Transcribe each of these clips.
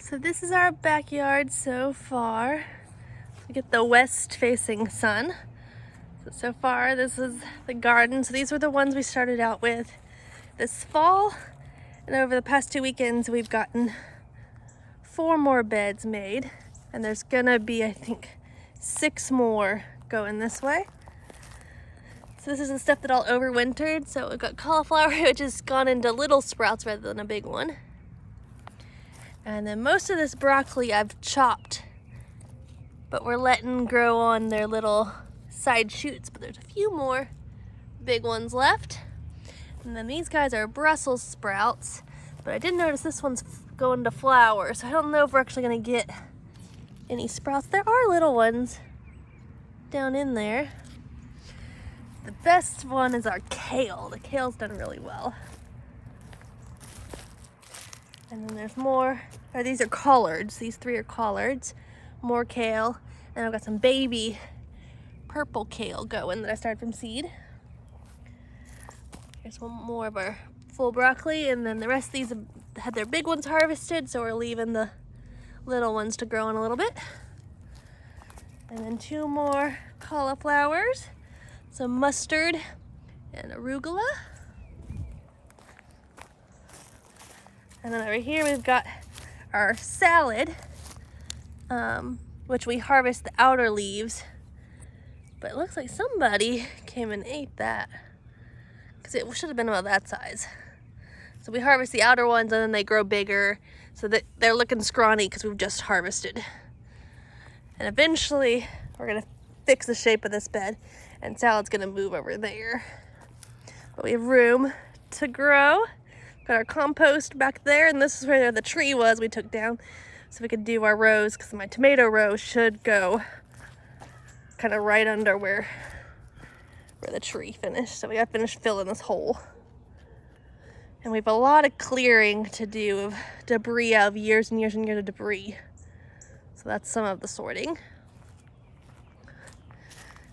So this is our backyard so far. We get the west facing sun. So far this is the garden. So these were the ones we started out with this fall. And over the past 2 weekends we've gotten 4 more beds made. And there's gonna be, I think, 6 more going this way. So this is the stuff that all overwintered. So we've got cauliflower, which has gone into little sprouts rather than a big one. And then most of this broccoli I've chopped, but we're letting grow on their little side shoots, but there's a few more big ones left. And then these guys are Brussels sprouts, but I did notice this one's going to flower, so I don't know if we're actually gonna get any sprouts. There are little ones down in there. The best one is our kale. The kale's done really well. And then there's more. These are collards. These 3 are collards. More kale. And I've got some baby purple kale going that I started from seed. Here's one more of our full broccoli. And then the rest of these have had their big ones harvested, so we're leaving the little ones to grow in a little bit. And then 2 more cauliflowers. Some mustard and arugula. And then over here we've got our salad, which we harvest the outer leaves. But it looks like somebody came and ate that, because it should have been about that size. So we harvest the outer ones and then they grow bigger, so that they're looking scrawny because we've just harvested. And eventually we're gonna fix the shape of this bed and salad's gonna move over there. But we have room to grow. Got our compost back there, and this is where the tree was we took down, so we could do our rows, because my tomato row should go kind of right under where the tree finished. So we got to finish filling this hole. And we have a lot of clearing to do of debris out of years and years and years of debris. So that's some of the sorting.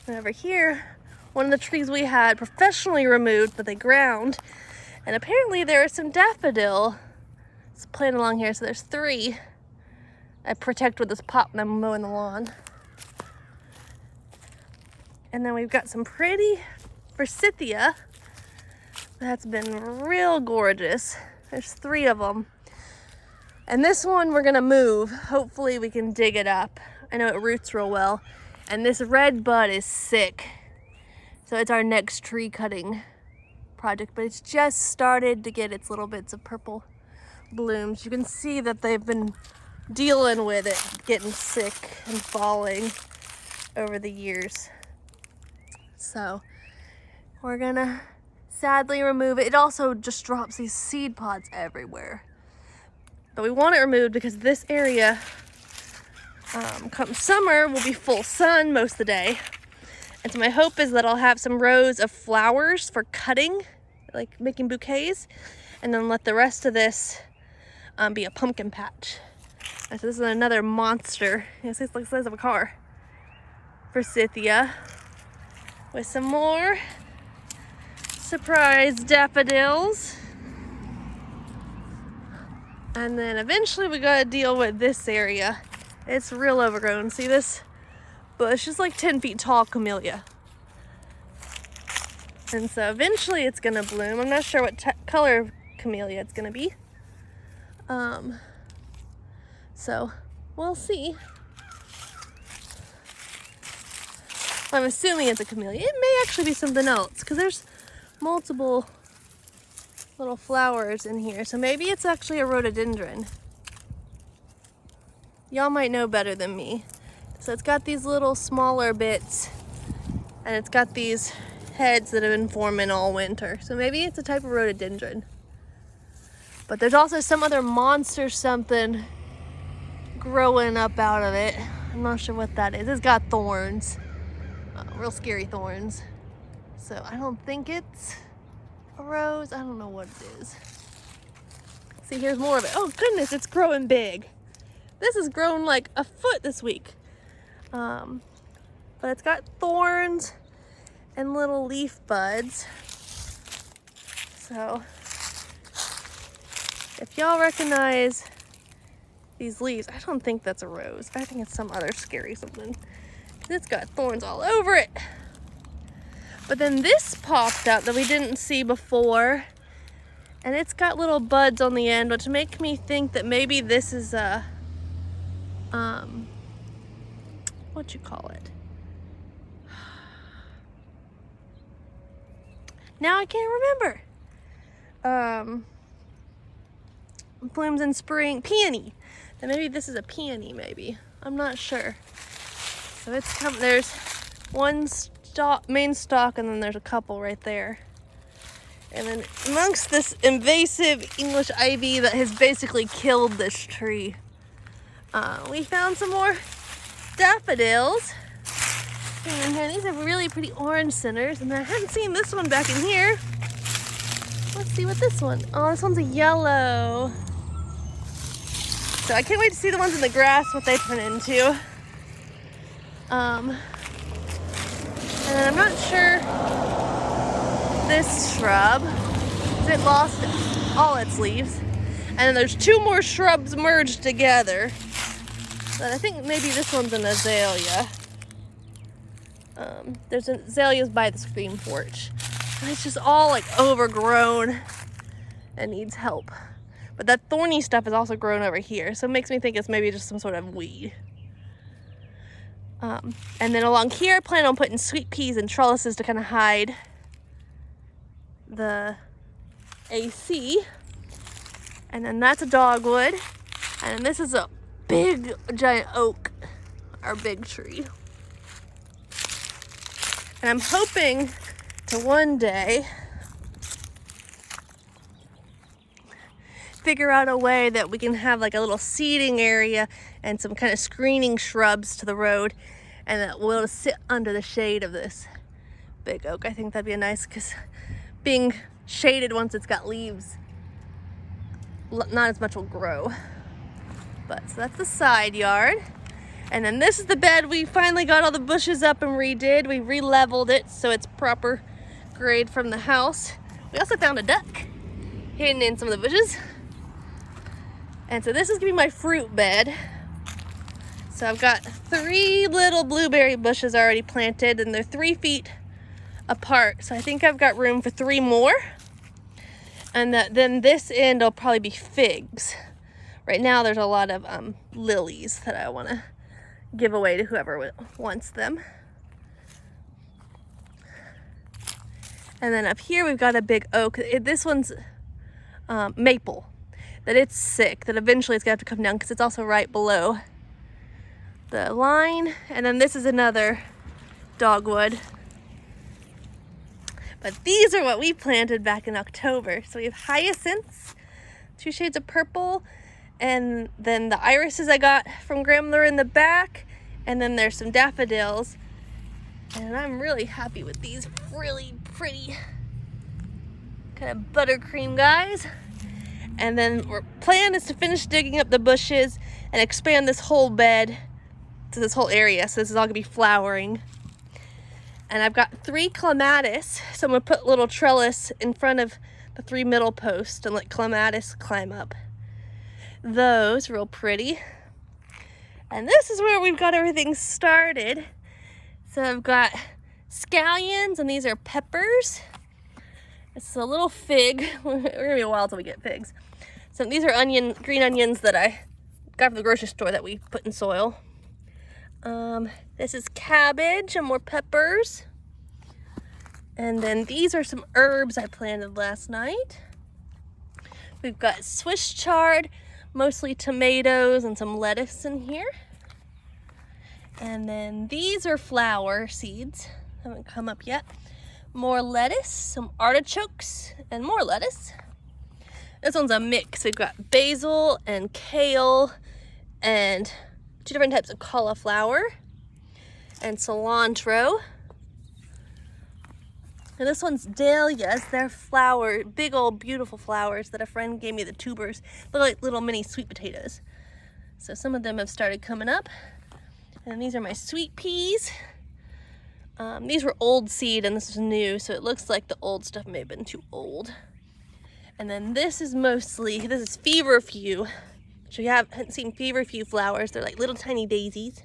And over here, one of the trees we had professionally removed, but they ground. And apparently there are some daffodil planted along here, so there's 3 I protect with this pot when I'm mowing the lawn. And then we've got some pretty forsythia that's been real gorgeous. There's 3 of them. And this one we're gonna move. Hopefully we can dig it up. I know it roots real well. And this red bud is sick. So it's our next tree cutting project, but it's just started to get its little bits of purple blooms. You can see that they've been dealing with it getting sick and falling over the years. So we're gonna sadly remove it. It also just drops these seed pods everywhere. But we want it removed because this area, come summer, will be full sun most of the day. And so my hope is that I'll have some rows of flowers for cutting, like making bouquets, and then let the rest of this be a pumpkin patch. And so this is another monster. This looks like the size of a car. Forsythia with some more surprise daffodils. And then eventually we gotta deal with this area. It's real overgrown. See this bush is like 10 feet tall camellia. And so eventually it's gonna bloom. I'm not sure what color of camellia it's gonna be. So we'll see. I'm assuming it's a camellia. It may actually be something else, because there's multiple little flowers in here. So maybe it's actually a rhododendron. Y'all might know better than me. So it's got these little smaller bits, and it's got these heads that have been forming all winter. So maybe it's a type of rhododendron. But there's also some other monster something growing up out of it. I'm not sure what that is. It's got thorns, real scary thorns. So I don't think it's a rose. I don't know what it is. See, here's more of it. Oh goodness, it's growing big. This has grown like a foot this week. But it's got thorns and little leaf buds. So if y'all recognize these leaves. I don't think that's a rose. I think it's some other scary something. It's got thorns all over it. But then this popped up that we didn't see before. And it's got little buds on the end, which make me think that maybe this is a, what you call it? Now I can't remember. Blooms in spring, peony. Then maybe this is a peony, maybe. I'm not sure. So it's coming, there's one stalk, main stalk, and then there's a couple right there. And then amongst this invasive English ivy that has basically killed this tree, we found some more daffodils. And here, these have really pretty orange centers, and I hadn't seen this one back in here. Let's see what this one, oh, this one's a yellow. So I can't wait to see the ones in the grass, what they turn into. And I'm not sure this shrub, it lost all its leaves. And then there's two more shrubs merged together. But I think maybe this one's an azalea. There's azaleas by the screen porch. And it's just all like overgrown and needs help. But that thorny stuff is also grown over here. So it makes me think it's maybe just some sort of weed. And then along here, I plan on putting sweet peas and trellises to kind of hide the AC. And then that's a dogwood. And then this is a big giant oak, our big tree. And I'm hoping to one day figure out a way that we can have like a little seating area and some kind of screening shrubs to the road, and that we'll sit under the shade of this big oak. I think that'd be nice, because being shaded once it's got leaves, not as much will grow. But so that's the side yard. And then this is the bed. We finally got all the bushes up and redid. We re-leveled it so it's proper grade from the house. We also found a duck hidden in some of the bushes. And so this is gonna be my fruit bed. So I've got 3 little blueberry bushes already planted, and they're 3 feet apart. So I think I've got room for 3 more. And then this end will probably be figs. Right now there's a lot of lilies that I wanna give away to whoever wants them. And then up here we've got a big oak. This one's maple. That it's sick, that eventually it's gonna have to come down because it's also right below the line. And then this is another dogwood. But these are what we planted back in October. So we have hyacinths, 2 shades of purple, and then the irises I got from Grandmother in the back, and then there's some daffodils. And I'm really happy with these really pretty kind of buttercream guys. And then our plan is to finish digging up the bushes and expand this whole bed to this whole area. So this is all gonna be flowering. And I've got 3 clematis. So I'm gonna put a little trellis in front of the 3 middle posts and let clematis climb up. Those real pretty. And this is where we've got everything started. So I've got scallions, and these are peppers. It's a little fig. We're gonna be a while till we get figs. So these are green onions that I got from the grocery store that we put in soil. This is cabbage and more peppers. And then these are some herbs I planted last night. We've got Swiss chard, mostly tomatoes, and some lettuce in here. And then these are flower seeds. Haven't come up yet. More lettuce, some artichokes, and more lettuce. This one's a mix. We've got basil and kale and 2 different types of cauliflower and cilantro. And this one's dahlias. They're big old beautiful flowers that a friend gave me the tubers. Look like little mini sweet potatoes. So some of them have started coming up. And these are my sweet peas. These were old seed and this is new, so it looks like the old stuff may have been too old. And then this is feverfew. which we haven't seen very few flowers. They're like little tiny daisies.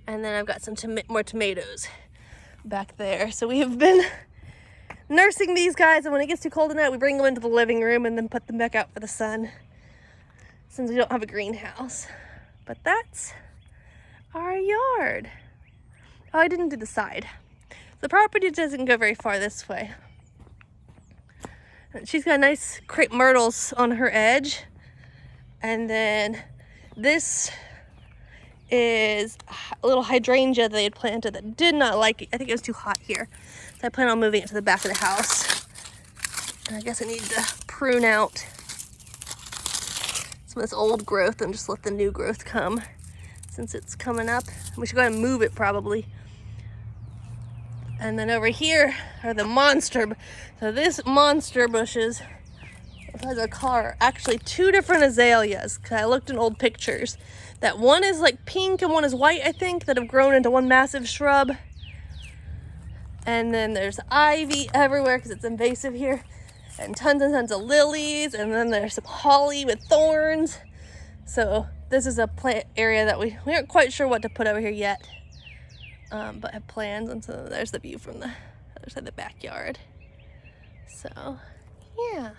And then I've got some more tomatoes back there. So we have been nursing these guys, and when it gets too cold at night, we bring them into the living room and then put them back out for the sun, since we don't have a greenhouse. But that's our yard. Oh, I didn't do the side. The property doesn't go very far this way. She's got nice crepe myrtles on her edge. And then this is a little hydrangea that they had planted that did not like it. I think it was too hot here. So I plan on moving it to the back of the house. And I guess I need to prune out some of this old growth and just let the new growth come since it's coming up. We should go ahead and move it probably. And then over here are the monster. So this monster bushes, as a car, actually two different azaleas. Cause I looked in old pictures. That one is like pink and one is white, I think, that have grown into one massive shrub. And then there's ivy everywhere because it's invasive here. And tons of lilies. And then there's some holly with thorns. So this is a plant area that we aren't quite sure what to put over here yet. But have plans, and so there's the view from the other side of the backyard. So, yeah.